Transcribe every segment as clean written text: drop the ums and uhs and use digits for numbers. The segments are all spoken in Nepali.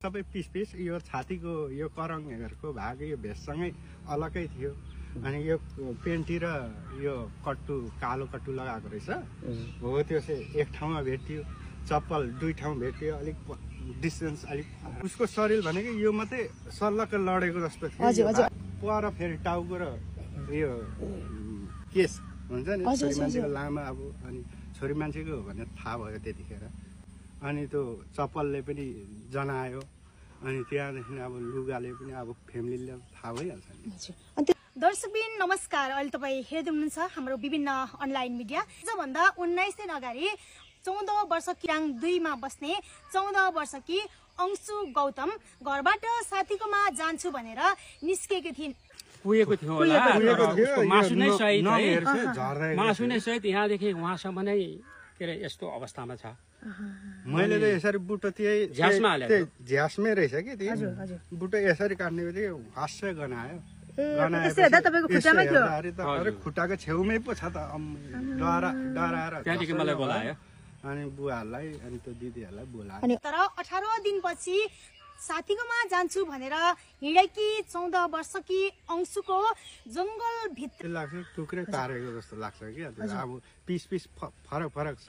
सबै पिस पिस यो छातीको यो करङहरूको भाग यो भेषसँगै अलगै थियो। अनि यो पेन्टी र यो कट्टु कालो कट्टु लगाएको रहेछ हो। त्यो चाहिँ एक ठाउँमा भेटियो, चप्पल दुई ठाउँ भेटियो, अलिक डिस्टेन्स अलिक। उसको शरीर भनेको यो मात्रै सल्लक्क लडेको जस्तो थियो। पर फेरि टाउको र यो केस हुन्छ नि, छोरी मान्छेको लामा अब, अनि छोरी मान्छेको हो भने थाहा भयो त्यतिखेर। अनि त्यो चप्पलले पनि जनायो, अनि त्यहाँदेखि अब लुगाले पनि अब फ्यामिलीले थाहा भइहाल्छ नि। दर्शकबिन नमस्कार, अहिले तपाईँ हेर्दै हुनुहुन्छ हाम्रो विभिन्न अनलाइन मिडिया। हिजोभन्दा 19 दिन अगाडि 14 वर्ष किराङ 2 मा बस्ने 14 वर्षकी अंशु गौतम घरबाट साथीकोमा जान्छु भनेर निस्केकी थिइन्। पुगेको थियो होला, मासु नै सहित है, मासु नै सहित यहाँदेखि उहाँसम्म नै के अरे यस्तो अवस्थामा छ। मैले त यसरी बुटो झ्यासमै रहेछ कि त्यो बुटो यसरी काट्ने बित्तिकै हास्य गनायो। खुट्टाको छेउमै पो छ त, डराएर त्यहाँदेखि मलाई बोलायो। अनि बुवाहरूलाई अनि त्यो दिदीहरूलाई बोलायो। तर 18 दिनपछि साथीकोमा जान्छु भनेर हिँडेकी 14 वर्षकी अंशुको जंगल भित्र लाग्छ टुक्रे पारेको जस्तो लाग्छ कि। अब पिस पिस फरक छ।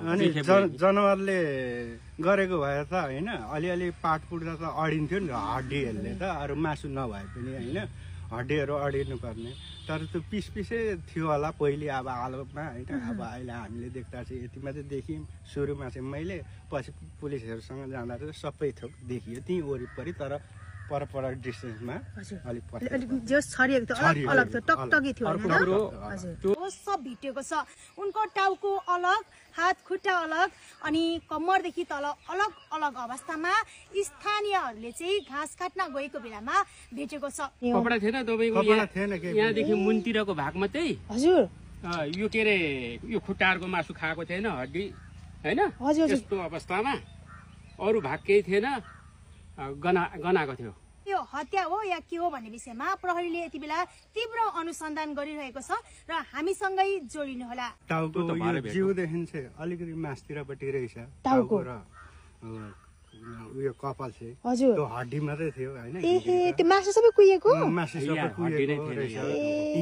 अनि जनावरले गरेको भए त होइन, अलिअलि पाट पुट्दा त अडिन्थ्यो नि हड्डीहरूले त, अरू मासु नभए पनि होइन, हड्डीहरू अडिनु पर्ने। तर त्यो पिस पिसै थियो होला पहिले, अब आलोमा होइन। अब अहिले हामीले देख्दा चाहिँ यति मात्रै देखियौँ सुरुमा चाहिँ मैले, पछि पुलिसहरूसँग जाँदा चाहिँ सबै थोक देखियो त्यहीँ वरिपरि, तर पर डिस्टेन्समा अलिक सब भिटेको छ। उनको टाउको अलग, हात खुट्टा अलग, अनि कम्मरदेखि तल अलग अलग अवस्थामा स्थानीयहरूले चाहिँ घाँस काट्न गएको बेलामा भेटेको छ। कपडा थिएन तपाईँको, यहाँदेखि मुनतिरको भाग मात्रै हजुर, यो के अरे यो खुट्टाहरूको मासु खाएको थिएन, हड्डी होइन, यस्तो अवस्थामा अरू भाग केही थिएन, गनाएको थियो। यो हत्या हो या के हो भन्ने विषयमा प्रहरीले यति बेला तीव्र अनुसन्धान गरिरहेको छ र हामीसँगै जोडिनु होला। टाउको जिउदेखि चाहिँ अलिकति मासतिरपट्टि रहेछ टाउको र उयो कपाल चाहिँ त्यो हड्डी मात्रै थियो होइन। त्यो मासु सबै कुहिएको, मासु सबै कुहिएको रहेछ।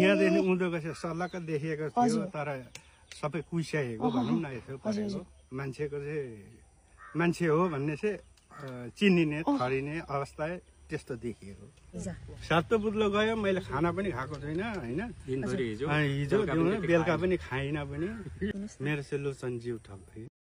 यहाँदेखि उँधोको चाहिँ सल्लक्क देखिएको थियो, तर सबै कुहिसकेको भनौँ न। यसो परेको मान्छेको चाहिँ मान्छे हो भन्ने चाहिँ चिनिने ठरिने अवस्था त्यस्तो देखिएको। सातो बुद्लो गयो, मैले खाना पनि खाएको छैन होइन, हिजो बेलुका पनि खाइनँ पनि। मेरो चाहिँ लोसन जिउ ठक्कै।